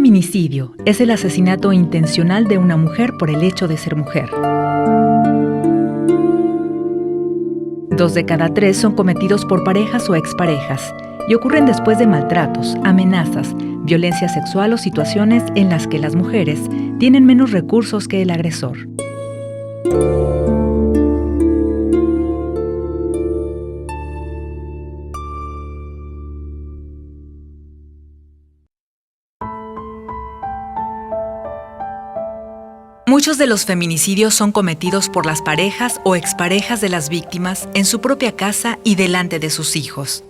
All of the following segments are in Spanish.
feminicidio es el asesinato intencional de una mujer por el hecho de ser mujer. 2 de cada 3 son cometidos por parejas o exparejas y ocurren después de maltratos, amenazas, violencia sexual o situaciones en las que las mujeres tienen menos recursos que el agresor. Muchos de los feminicidios son cometidos por las parejas o exparejas de las víctimas en su propia casa y delante de sus hijos.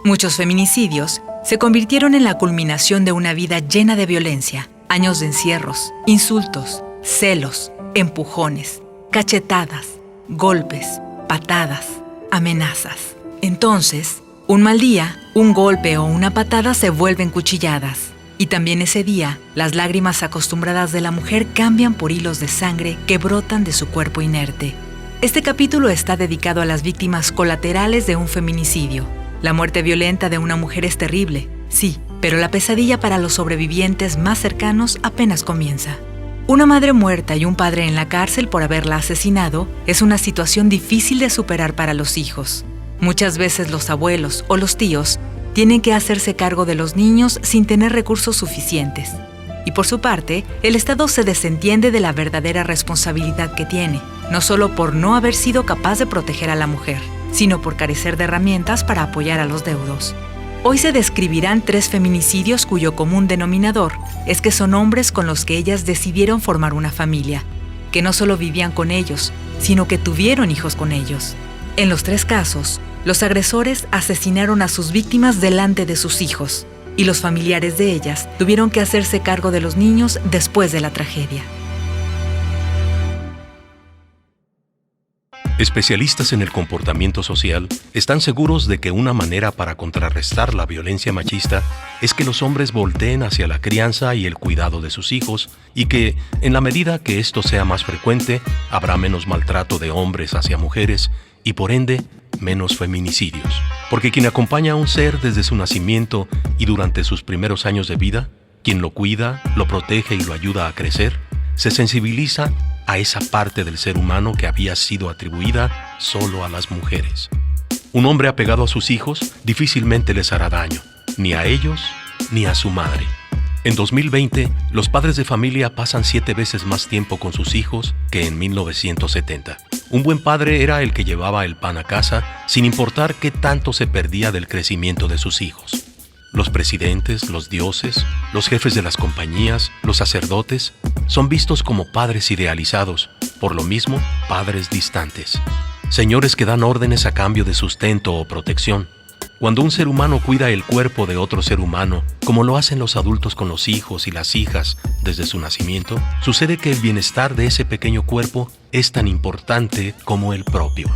Muchos feminicidios se convirtieron en la culminación de una vida llena de violencia, años de encierros, insultos, celos, empujones, cachetadas, golpes, patadas, amenazas. Entonces, un mal día, un golpe o una patada se vuelven cuchilladas. Y también ese día, las lágrimas acostumbradas de la mujer cambian por hilos de sangre que brotan de su cuerpo inerte. Este capítulo está dedicado a las víctimas colaterales de un feminicidio. La muerte violenta de una mujer es terrible, sí, pero la pesadilla para los sobrevivientes más cercanos apenas comienza. Una madre muerta y un padre en la cárcel por haberla asesinado es una situación difícil de superar para los hijos. Muchas veces los abuelos o los tíos tienen que hacerse cargo de los niños sin tener recursos suficientes. Y por su parte, el Estado se desentiende de la verdadera responsabilidad que tiene, no solo por no haber sido capaz de proteger a la mujer, sino por carecer de herramientas para apoyar a los deudos. Hoy se describirán 3 feminicidios cuyo común denominador es que son hombres con los que ellas decidieron formar una familia, que no solo vivían con ellos, sino que tuvieron hijos con ellos. En los 3 casos, los agresores asesinaron a sus víctimas delante de sus hijos, y los familiares de ellas tuvieron que hacerse cargo de los niños después de la tragedia. Especialistas en el comportamiento social están seguros de que una manera para contrarrestar la violencia machista es que los hombres volteen hacia la crianza y el cuidado de sus hijos y que, en la medida que esto sea más frecuente, habrá menos maltrato de hombres hacia mujeres y, por ende, menos feminicidios. Porque quien acompaña a un ser desde su nacimiento y durante sus primeros años de vida, quien lo cuida, lo protege y lo ayuda a crecer, se sensibiliza a esa parte del ser humano que había sido atribuida solo a las mujeres. Un hombre apegado a sus hijos difícilmente les hará daño, ni a ellos ni a su madre. En 2020, los padres de familia pasan 7 veces más tiempo con sus hijos que en 1970. Un buen padre era el que llevaba el pan a casa sin importar qué tanto se perdía del crecimiento de sus hijos. Los presidentes, los dioses, los jefes de las compañías, los sacerdotes, son vistos como padres idealizados, por lo mismo, padres distantes. Señores que dan órdenes a cambio de sustento o protección. Cuando un ser humano cuida el cuerpo de otro ser humano, como lo hacen los adultos con los hijos y las hijas desde su nacimiento, sucede que el bienestar de ese pequeño cuerpo es tan importante como el propio.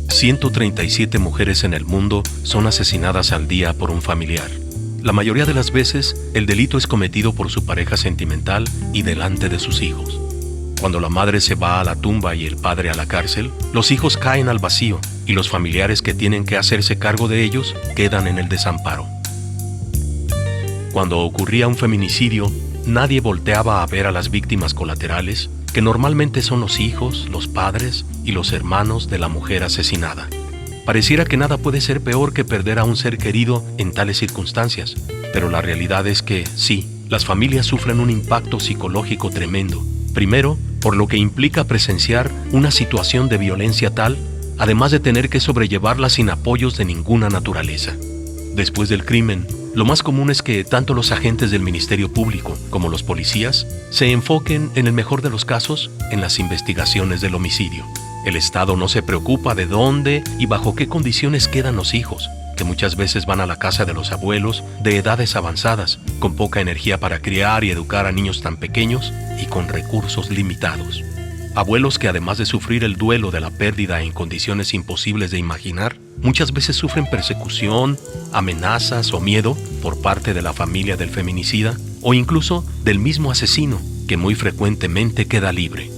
137 mujeres en el mundo son asesinadas al día por un familiar. La mayoría de las veces, el delito es cometido por su pareja sentimental y delante de sus hijos. Cuando la madre se va a la tumba y el padre a la cárcel, los hijos caen al vacío y los familiares que tienen que hacerse cargo de ellos quedan en el desamparo. Cuando ocurría un feminicidio, nadie volteaba a ver a las víctimas colaterales, que normalmente son los hijos, los padres y los hermanos de la mujer asesinada. Pareciera que nada puede ser peor que perder a un ser querido en tales circunstancias, pero la realidad es que, sí, las familias sufren un impacto psicológico tremendo. Primero, por lo que implica presenciar una situación de violencia tal, además de tener que sobrellevarla sin apoyos de ninguna naturaleza. Después del crimen, lo más común es que tanto los agentes del Ministerio Público como los policías se enfoquen, en el mejor de los casos, en las investigaciones del homicidio. El Estado no se preocupa de dónde y bajo qué condiciones quedan los hijos, que muchas veces van a la casa de los abuelos de edades avanzadas, con poca energía para criar y educar a niños tan pequeños y con recursos limitados. Abuelos que, además de sufrir el duelo de la pérdida en condiciones imposibles de imaginar, muchas veces sufren persecución, amenazas o miedo por parte de la familia del feminicida o incluso del mismo asesino, que muy frecuentemente queda libre.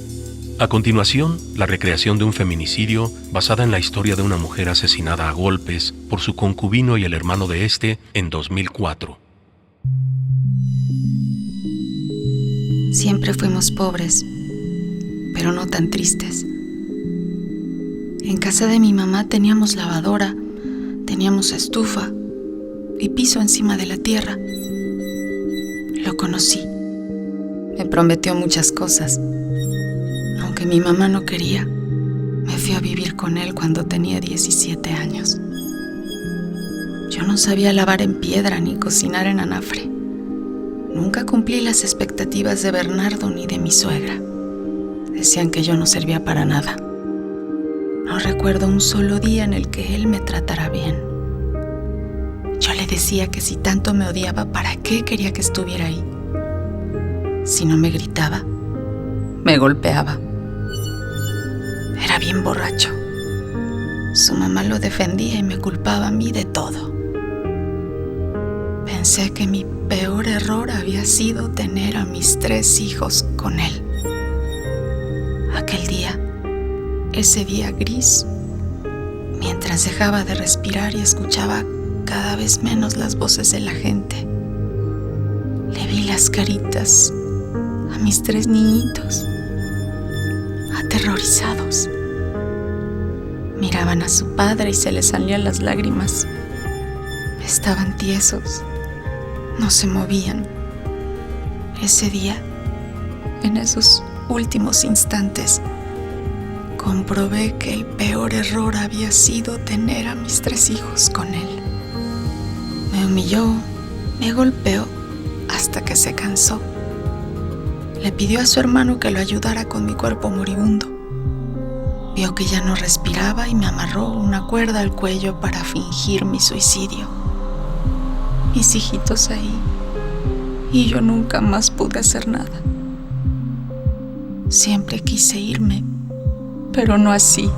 A continuación, la recreación de un feminicidio basada en la historia de una mujer asesinada a golpes por su concubino y el hermano de este en 2004. Siempre fuimos pobres, pero no tan tristes. En casa de mi mamá teníamos lavadora, teníamos estufa y piso encima de la tierra. Lo conocí. Me prometió muchas cosas. Aunque mi mamá no quería, me fui a vivir con él cuando tenía 17 años. Yo no sabía lavar en piedra ni cocinar en anafre. Nunca cumplí las expectativas de Bernardo ni de mi suegra. Decían que yo no servía para nada. No recuerdo un solo día en el que él me tratara bien. Yo le decía que si tanto me odiaba, ¿para qué quería que estuviera ahí? Si no me gritaba, me golpeaba. Era bien borracho. Su mamá lo defendía y me culpaba a mí de todo. Pensé que mi peor error había sido tener a mis 3 hijos con él. Aquel día, ese día gris, mientras dejaba de respirar y escuchaba cada vez menos las voces de la gente, le vi las caritas a mis 3 niñitos, aterrorizados. Miraban a su padre y se les salían las lágrimas. Estaban tiesos, no se movían. Ese día, en esos últimos instantes, comprobé que el peor error había sido tener a mis 3 hijos con él. Me humilló, me golpeó hasta que se cansó. Le pidió a su hermano que lo ayudara con mi cuerpo moribundo. Vio que ya no respiraba y me amarró una cuerda al cuello para fingir mi suicidio. Mis hijitos ahí, y yo nunca más pude hacer nada. Siempre quise irme, pero no así.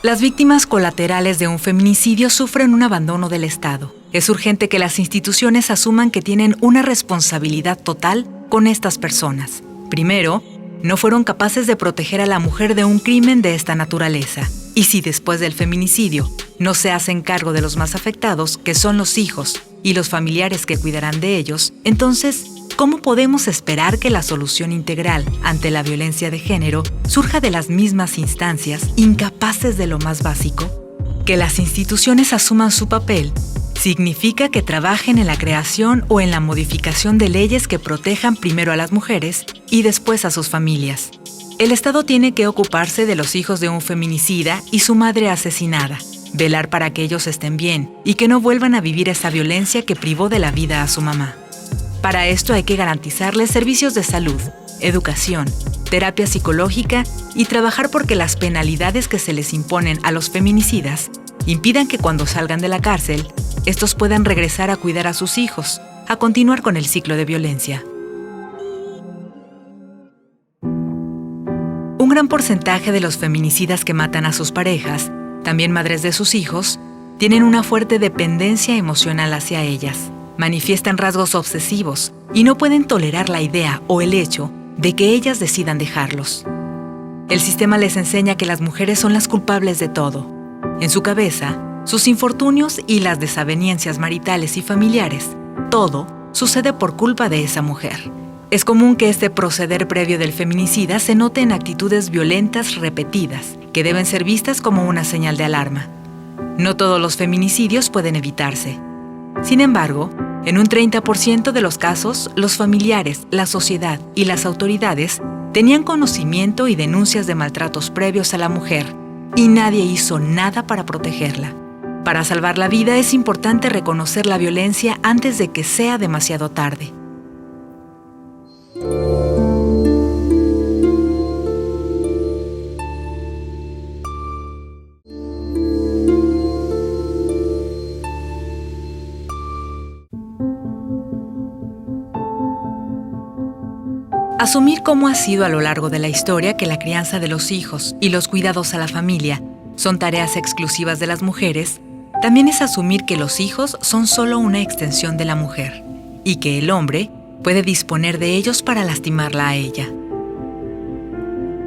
Las víctimas colaterales de un feminicidio sufren un abandono del Estado. Es urgente que las instituciones asuman que tienen una responsabilidad total con estas personas. Primero, no fueron capaces de proteger a la mujer de un crimen de esta naturaleza. Y si después del feminicidio no se hacen cargo de los más afectados, que son los hijos y los familiares que cuidarán de ellos, entonces, ¿cómo podemos esperar que la solución integral ante la violencia de género surja de las mismas instancias incapaces de lo más básico? Que las instituciones asuman su papel significa que trabajen en la creación o en la modificación de leyes que protejan primero a las mujeres y después a sus familias. El Estado tiene que ocuparse de los hijos de un feminicida y su madre asesinada, velar para que ellos estén bien y que no vuelvan a vivir esa violencia que privó de la vida a su mamá. Para esto hay que garantizarles servicios de salud, educación, terapia psicológica y trabajar porque las penalidades que se les imponen a los feminicidas impidan que cuando salgan de la cárcel, estos puedan regresar a cuidar a sus hijos, a continuar con el ciclo de violencia. Un gran porcentaje de los feminicidas que matan a sus parejas, también madres de sus hijos, tienen una fuerte dependencia emocional hacia ellas. Manifiestan rasgos obsesivos y no pueden tolerar la idea o el hecho de que ellas decidan dejarlos. El sistema les enseña que las mujeres son las culpables de todo. En su cabeza, sus infortunios y las desavenencias maritales y familiares, todo sucede por culpa de esa mujer. Es común que este proceder previo del feminicida se note en actitudes violentas repetidas, que deben ser vistas como una señal de alarma. No todos los feminicidios pueden evitarse. Sin embargo, en un 30% de los casos, los familiares, la sociedad y las autoridades tenían conocimiento y denuncias de maltratos previos a la mujer, y nadie hizo nada para protegerla. Para salvar la vida es importante reconocer la violencia antes de que sea demasiado tarde. Asumir cómo ha sido a lo largo de la historia que la crianza de los hijos y los cuidados a la familia son tareas exclusivas de las mujeres, también es asumir que los hijos son solo una extensión de la mujer y que el hombre puede disponer de ellos para lastimarla a ella.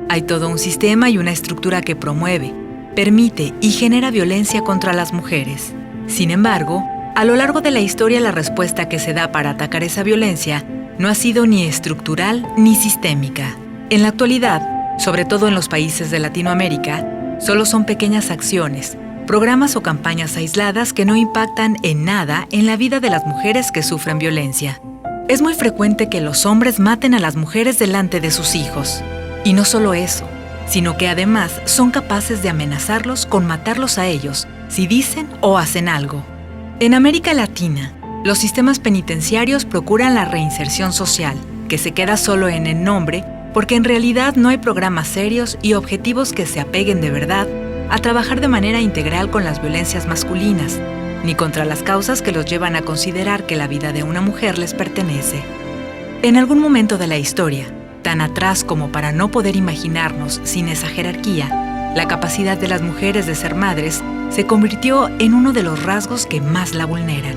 Hay todo un sistema y una estructura que promueve, permite y genera violencia contra las mujeres. Sin embargo, a lo largo de la historia la respuesta que se da para atacar esa violencia no ha sido ni estructural ni sistémica. En la actualidad, sobre todo en los países de Latinoamérica, solo son pequeñas acciones, programas o campañas aisladas que no impactan en nada en la vida de las mujeres que sufren violencia. Es muy frecuente que los hombres maten a las mujeres delante de sus hijos. Y no solo eso, sino que además son capaces de amenazarlos con matarlos a ellos si dicen o hacen algo. En América Latina, los sistemas penitenciarios procuran la reinserción social, que se queda solo en el nombre porque en realidad no hay programas serios y objetivos que se apeguen de verdad a trabajar de manera integral con las violencias masculinas, ni contra las causas que los llevan a considerar que la vida de una mujer les pertenece. En algún momento de la historia, tan atrás como para no poder imaginarnos sin esa jerarquía, la capacidad de las mujeres de ser madres se convirtió en uno de los rasgos que más la vulneran.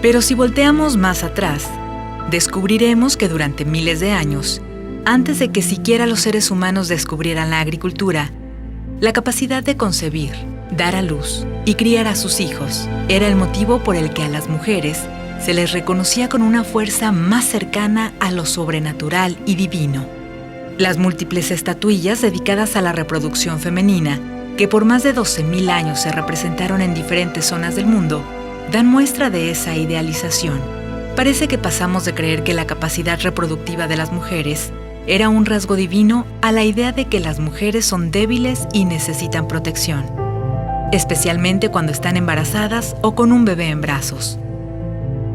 Pero si volteamos más atrás, descubriremos que durante miles de años, antes de que siquiera los seres humanos descubrieran la agricultura, la capacidad de concebir, dar a luz y criar a sus hijos era el motivo por el que a las mujeres se les reconocía con una fuerza más cercana a lo sobrenatural y divino. Las múltiples estatuillas dedicadas a la reproducción femenina, que por más de 12.000 años se representaron en diferentes zonas del mundo, dan muestra de esa idealización. Parece que pasamos de creer que la capacidad reproductiva de las mujeres era un rasgo divino a la idea de que las mujeres son débiles y necesitan protección, especialmente cuando están embarazadas o con un bebé en brazos.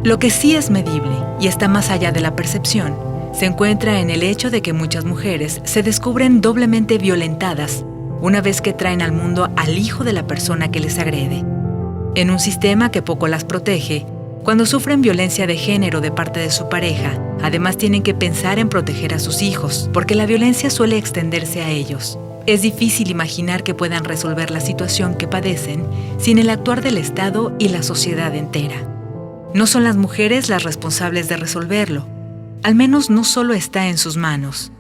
Lo que sí es medible y está más allá de la percepción se encuentra en el hecho de que muchas mujeres se descubren doblemente violentadas una vez que traen al mundo al hijo de la persona que les agrede. En un sistema que poco las protege, cuando sufren violencia de género de parte de su pareja, además tienen que pensar en proteger a sus hijos, porque la violencia suele extenderse a ellos. Es difícil imaginar que puedan resolver la situación que padecen sin el actuar del Estado y la sociedad entera. No son las mujeres las responsables de resolverlo, al menos no solo está en sus manos.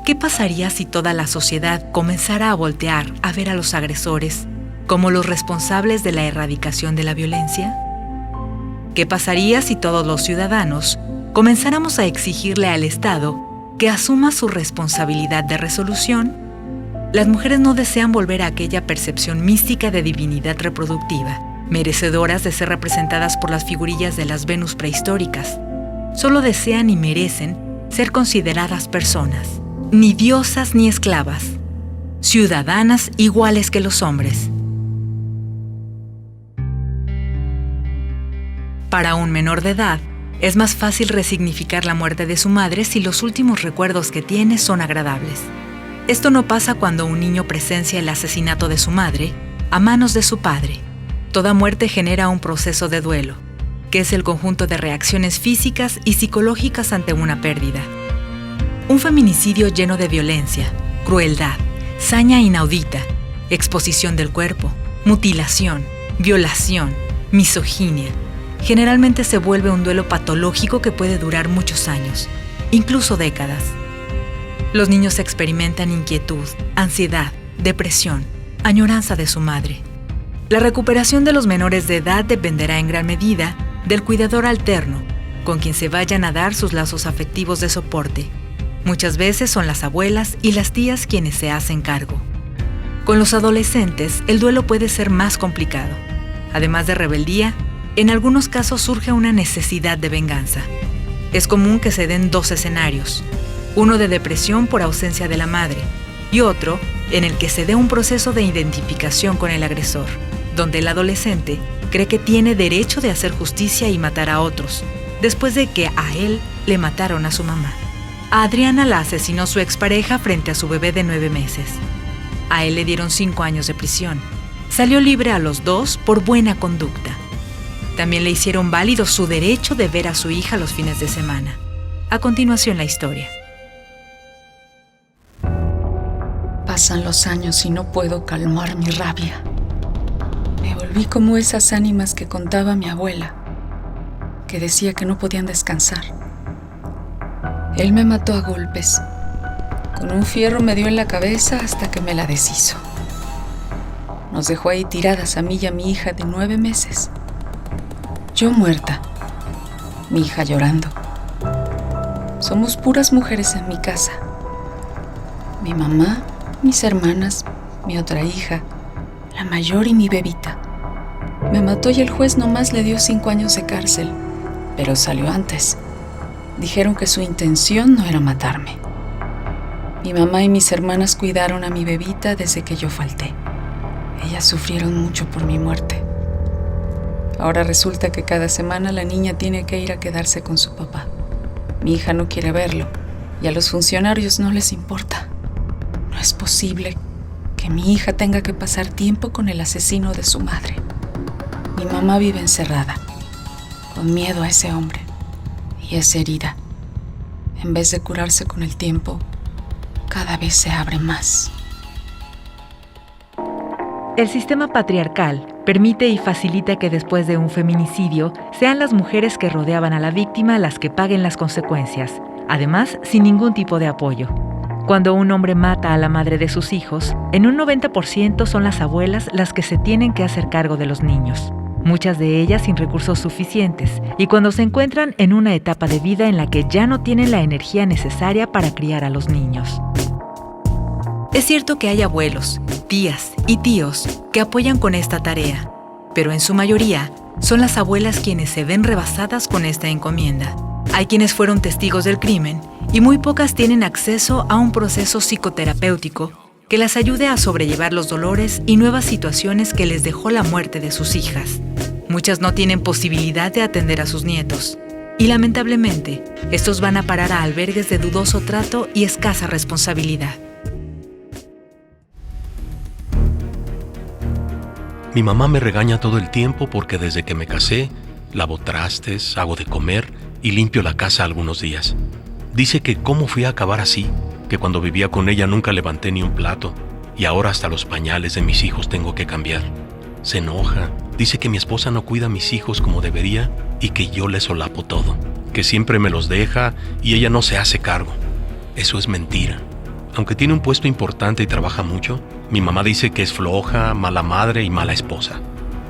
¿Qué pasaría si toda la sociedad comenzara a voltear a ver a los agresores como los responsables de la erradicación de la violencia? ¿Qué pasaría si todos los ciudadanos comenzáramos a exigirle al Estado que asuma su responsabilidad de resolución? Las mujeres no desean volver a aquella percepción mística de divinidad reproductiva, merecedoras de ser representadas por las figurillas de las Venus prehistóricas. Solo desean y merecen ser consideradas personas, ni diosas ni esclavas, ciudadanas iguales que los hombres. Para un menor de edad, es más fácil resignificar la muerte de su madre si los últimos recuerdos que tiene son agradables. Esto no pasa cuando un niño presencia el asesinato de su madre a manos de su padre. Toda muerte genera un proceso de duelo, que es el conjunto de reacciones físicas y psicológicas ante una pérdida. Un feminicidio lleno de violencia, crueldad, saña inaudita, exposición del cuerpo, mutilación, violación, misoginia. Generalmente se vuelve un duelo patológico que puede durar muchos años, incluso décadas. Los niños experimentan inquietud, ansiedad, depresión, añoranza de su madre. La recuperación de los menores de edad dependerá en gran medida del cuidador alterno, con quien se vayan a dar sus lazos afectivos de soporte. Muchas veces son las abuelas y las tías quienes se hacen cargo. Con los adolescentes, el duelo puede ser más complicado. Además de rebeldía, en algunos casos surge una necesidad de venganza. Es común que se den dos escenarios, uno de depresión por ausencia de la madre y otro en el que se dé un proceso de identificación con el agresor, donde el adolescente cree que tiene derecho de hacer justicia y matar a otros, después de que a él le mataron a su mamá. A Adriana la asesinó su expareja frente a su bebé de 9 meses. A él le dieron 5 años de prisión. Salió libre a los 2 por buena conducta. También le hicieron válido su derecho de ver a su hija los fines de semana. A continuación, la historia. Pasan los años y no puedo calmar mi rabia. Me volví como esas ánimas que contaba mi abuela, que decía que no podían descansar, Él me mató a golpes. Con un fierro me dio en la cabeza hasta que me la deshizo. Nos dejó ahí tiradas a mí y a mi hija de 9 meses. Yo muerta, mi hija llorando. Somos puras mujeres en mi casa. Mi mamá, mis hermanas, mi otra hija, la mayor y mi bebita. Me mató y el juez nomás le dio 5 años de cárcel, pero salió antes. Dijeron que su intención no era matarme. Mi mamá y mis hermanas cuidaron a mi bebita desde que yo falté. Ellas sufrieron mucho por mi muerte. Ahora resulta que cada semana la niña tiene que ir a quedarse con su papá. Mi hija no quiere verlo y a los funcionarios no les importa. No es posible que mi hija tenga que pasar tiempo con el asesino de su madre. Mi mamá vive encerrada, con miedo a ese hombre y esa herida. En vez de curarse con el tiempo, cada vez se abre más. El sistema patriarcal permite y facilita que después de un feminicidio sean las mujeres que rodeaban a la víctima las que paguen las consecuencias, además sin ningún tipo de apoyo. Cuando un hombre mata a la madre de sus hijos, en un 90% son las abuelas las que se tienen que hacer cargo de los niños, muchas de ellas sin recursos suficientes, y cuando se encuentran en una etapa de vida en la que ya no tienen la energía necesaria para criar a los niños. Es cierto que hay abuelos, tías y tíos que apoyan con esta tarea, pero en su mayoría son las abuelas quienes se ven rebasadas con esta encomienda. Hay quienes fueron testigos del crimen y muy pocas tienen acceso a un proceso psicoterapéutico que las ayude a sobrellevar los dolores y nuevas situaciones que les dejó la muerte de sus hijas. Muchas no tienen posibilidad de atender a sus nietos y lamentablemente estos van a parar a albergues de dudoso trato y escasa responsabilidad. Mi mamá me regaña todo el tiempo porque desde que me casé, lavo trastes, hago de comer y limpio la casa algunos días. Dice que cómo fui a acabar así, que cuando vivía con ella nunca levanté ni un plato y ahora hasta los pañales de mis hijos tengo que cambiar. Se enoja, dice que mi esposa no cuida a mis hijos como debería y que yo le solapo todo, que siempre me los deja y ella no se hace cargo. Eso es mentira. Aunque tiene un puesto importante y trabaja mucho, mi mamá dice que es floja, mala madre y mala esposa.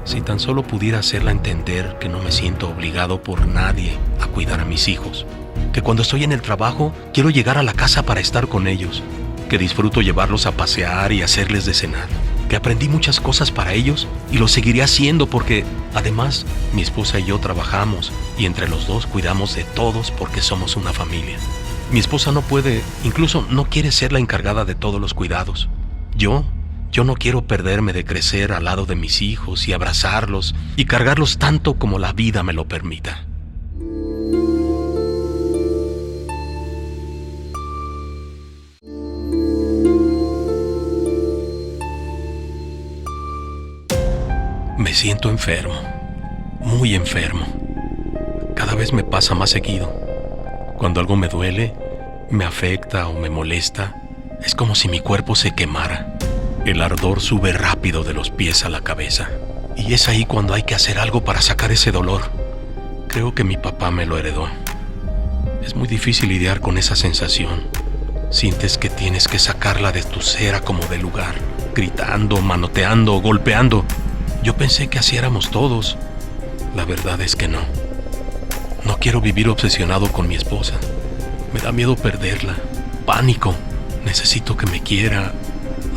Si tan solo pudiera hacerla entender que no me siento obligado por nadie a cuidar a mis hijos, que cuando estoy en el trabajo quiero llegar a la casa para estar con ellos, que disfruto llevarlos a pasear y hacerles de cenar, que aprendí muchas cosas para ellos y lo seguiré haciendo porque, además, mi esposa y yo trabajamos y entre los dos cuidamos de todos porque somos una familia. Mi esposa no puede, incluso no quiere ser la encargada de todos los cuidados. Yo no quiero perderme de crecer al lado de mis hijos y abrazarlos y cargarlos tanto como la vida me lo permita. Me siento enfermo, muy enfermo. Cada vez me pasa más seguido. Cuando algo me duele, me afecta o me molesta, es como si mi cuerpo se quemara. El ardor sube rápido de los pies a la cabeza. Y es ahí cuando hay que hacer algo para sacar ese dolor. Creo que mi papá me lo heredó. Es muy difícil lidiar con esa sensación. Sientes que tienes que sacarla de tu ser a como de lugar, gritando, manoteando, golpeando. Yo pensé que así éramos todos. La verdad es que no. No quiero vivir obsesionado con mi esposa. Me da miedo perderla. Pánico. Necesito que me quiera,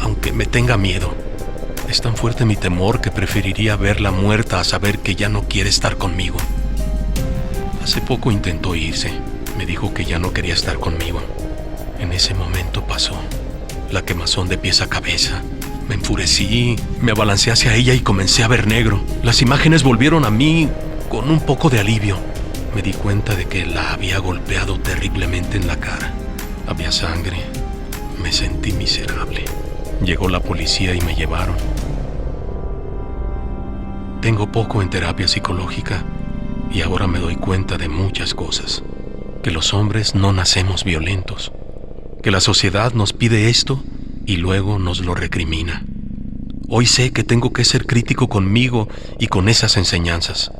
aunque me tenga miedo. Es tan fuerte mi temor que preferiría verla muerta a saber que ya no quiere estar conmigo. Hace poco intentó irse. Me dijo que ya no quería estar conmigo. En ese momento pasó la quemazón de pies a cabeza. Me enfurecí, me abalancé hacia ella y comencé a ver negro. Las imágenes volvieron a mí con un poco de alivio. Me di cuenta de que la había golpeado terriblemente en la cara. Había sangre. Me sentí miserable. Llegó la policía y me llevaron. Tengo poco en terapia psicológica y ahora me doy cuenta de muchas cosas. Que los hombres no nacemos violentos. Que la sociedad nos pide esto y luego nos lo recrimina. Hoy sé que tengo que ser crítico conmigo y con esas enseñanzas.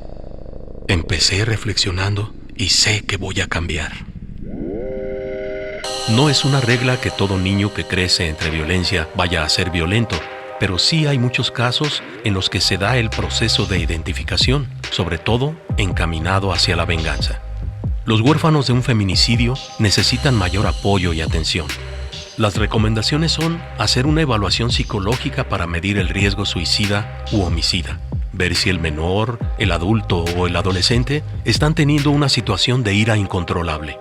Empecé reflexionando y sé que voy a cambiar. No es una regla que todo niño que crece entre violencia vaya a ser violento, pero sí hay muchos casos en los que se da el proceso de identificación, sobre todo encaminado hacia la venganza. Los huérfanos de un feminicidio necesitan mayor apoyo y atención. Las recomendaciones son hacer una evaluación psicológica para medir el riesgo suicida u homicida, ver si el menor, el adulto o el adolescente están teniendo una situación de ira incontrolable.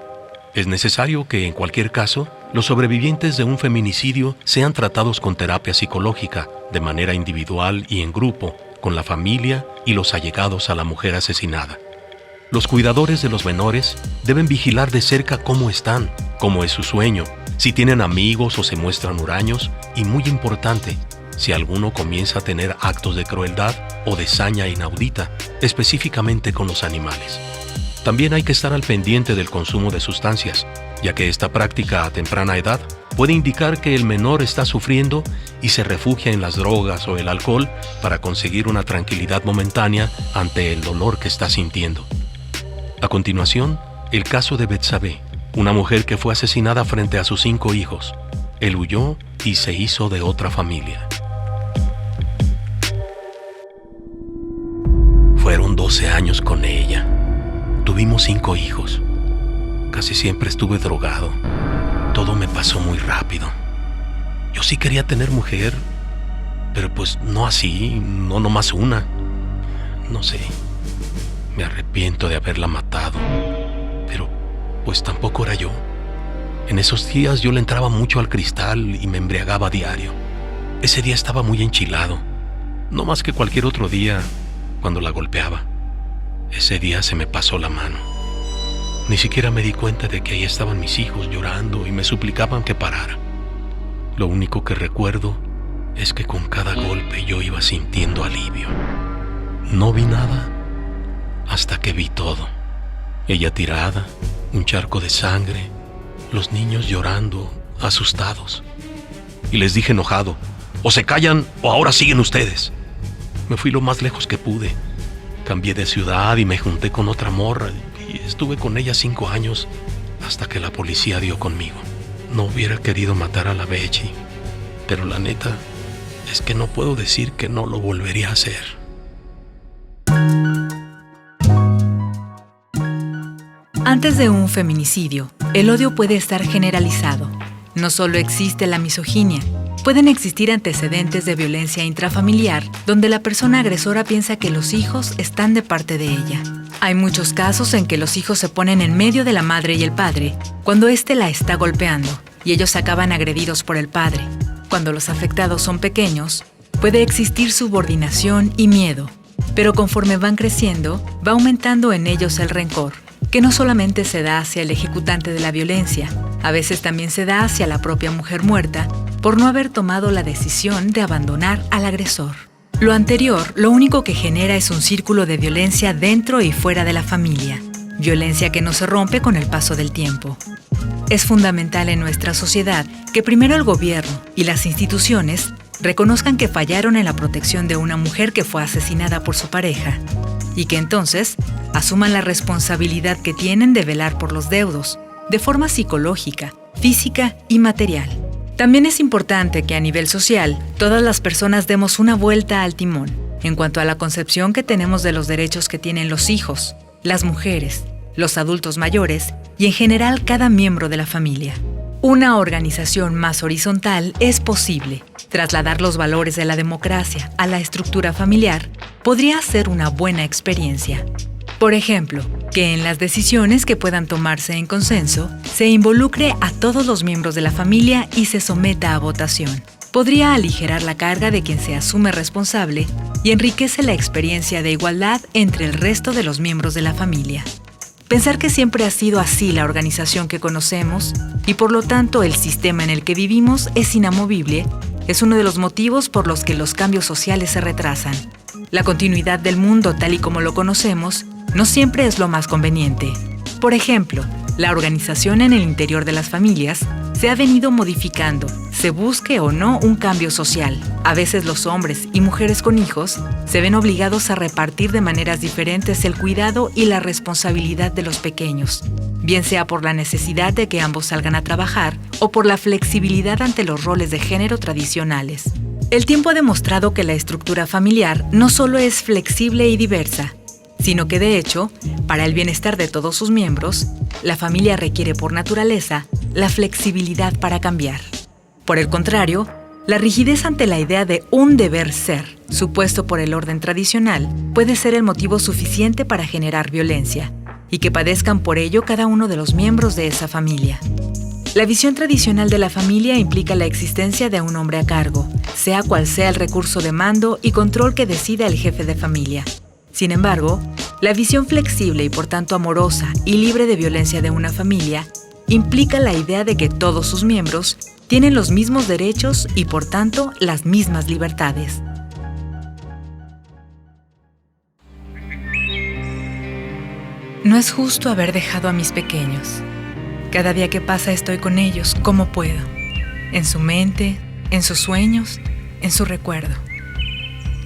Es necesario que, en cualquier caso, los sobrevivientes de un feminicidio sean tratados con terapia psicológica, de manera individual y en grupo, con la familia y los allegados a la mujer asesinada. Los cuidadores de los menores deben vigilar de cerca cómo están, cómo es su sueño, si tienen amigos o se muestran huraños y, muy importante, si alguno comienza a tener actos de crueldad o de saña inaudita, específicamente con los animales. También hay que estar al pendiente del consumo de sustancias, ya que esta práctica a temprana edad puede indicar que el menor está sufriendo y se refugia en las drogas o el alcohol para conseguir una tranquilidad momentánea ante el dolor que está sintiendo. A continuación, el caso de Betsabé, una mujer que fue asesinada frente a sus 5 hijos. Él huyó y se hizo de otra familia. Fueron 12 años con ella. Tuvimos 5 hijos. Casi siempre estuve drogado. Todo me pasó muy rápido. Yo sí quería tener mujer, pero pues no así, no nomás una. No sé, me arrepiento de haberla matado, pero pues tampoco era yo. En esos días yo le entraba mucho al cristal y me embriagaba a diario. Ese día estaba muy enchilado, no más que cualquier otro día cuando la golpeaba. Ese día se me pasó la mano. Ni siquiera me di cuenta de que ahí estaban mis hijos llorando y me suplicaban que parara. Lo único que recuerdo es que con cada golpe yo iba sintiendo alivio. No vi nada hasta que vi todo. Ella tirada, un charco de sangre, los niños llorando, asustados. Y les dije enojado: o se callan o ahora siguen ustedes. Me fui lo más lejos que pude. Cambié de ciudad y me junté con otra morra y estuve con ella 5 años hasta que la policía dio conmigo. No hubiera querido matar a la Bechi, pero la neta es que no puedo decir que no lo volvería a hacer. Antes de un feminicidio, el odio puede estar generalizado. No solo existe la misoginia, pueden existir antecedentes de violencia intrafamiliar donde la persona agresora piensa que los hijos están de parte de ella. Hay muchos casos en que los hijos se ponen en medio de la madre y el padre cuando éste la está golpeando y ellos acaban agredidos por el padre. Cuando los afectados son pequeños, puede existir subordinación y miedo, pero conforme van creciendo, va aumentando en ellos el rencor, que no solamente se da hacia el ejecutante de la violencia, a veces también se da hacia la propia mujer muerta por no haber tomado la decisión de abandonar al agresor. Lo anterior, lo único que genera es un círculo de violencia dentro y fuera de la familia, violencia que no se rompe con el paso del tiempo. Es fundamental en nuestra sociedad que primero el gobierno y las instituciones reconozcan que fallaron en la protección de una mujer que fue asesinada por su pareja y que entonces asuman la responsabilidad que tienen de velar por los deudos, de forma psicológica, física y material. También es importante que a nivel social, todas las personas demos una vuelta al timón en cuanto a la concepción que tenemos de los derechos que tienen los hijos, las mujeres, los adultos mayores y en general cada miembro de la familia. Una organización más horizontal es posible. Trasladar los valores de la democracia a la estructura familiar podría ser una buena experiencia. Por ejemplo, que en las decisiones que puedan tomarse en consenso, se involucre a todos los miembros de la familia y se someta a votación. Podría aligerar la carga de quien se asume responsable y enriquece la experiencia de igualdad entre el resto de los miembros de la familia. Pensar que siempre ha sido así la organización que conocemos y por lo tanto el sistema en el que vivimos es inamovible es uno de los motivos por los que los cambios sociales se retrasan. La continuidad del mundo tal y como lo conocemos no siempre es lo más conveniente. Por ejemplo, la organización en el interior de las familias se ha venido modificando, se busque o no un cambio social. A veces los hombres y mujeres con hijos se ven obligados a repartir de maneras diferentes el cuidado y la responsabilidad de los pequeños. bien sea por la necesidad de que ambos salgan a trabajar o por la flexibilidad ante los roles de género tradicionales. El tiempo ha demostrado que la estructura familiar no solo es flexible y diversa, sino que de hecho, para el bienestar de todos sus miembros, la familia requiere por naturaleza la flexibilidad para cambiar. Por el contrario, la rigidez ante la idea de un deber ser, supuesto por el orden tradicional, puede ser el motivo suficiente para generar violencia, y que padezcan por ello cada uno de los miembros de esa familia. La visión tradicional de la familia implica la existencia de un hombre a cargo, sea cual sea el recurso de mando y control que decida el jefe de familia. Sin embargo, la visión flexible y por tanto amorosa y libre de violencia de una familia implica la idea de que todos sus miembros tienen los mismos derechos y por tanto las mismas libertades. No es justo haber dejado a mis pequeños. Cada día que pasa estoy con ellos como puedo, en su mente, en sus sueños, en su recuerdo.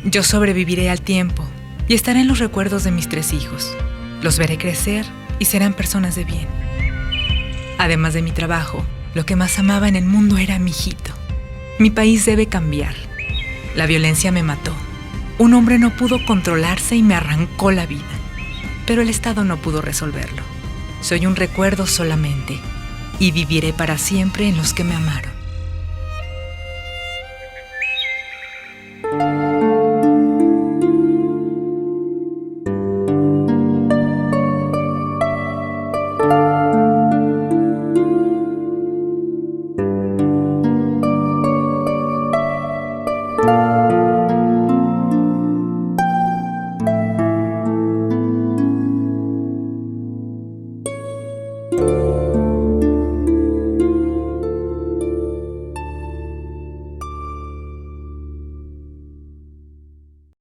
Yo sobreviviré al tiempo y estaré en los recuerdos de mis 3 hijos. Los veré crecer y serán personas de bien. Además de mi trabajo, lo que más amaba en el mundo era mi hijito. Mi país debe cambiar. La violencia me mató. Un hombre no pudo controlarse y me arrancó la vida. Pero el Estado no pudo resolverlo. Soy un recuerdo solamente y viviré para siempre en los que me amaron.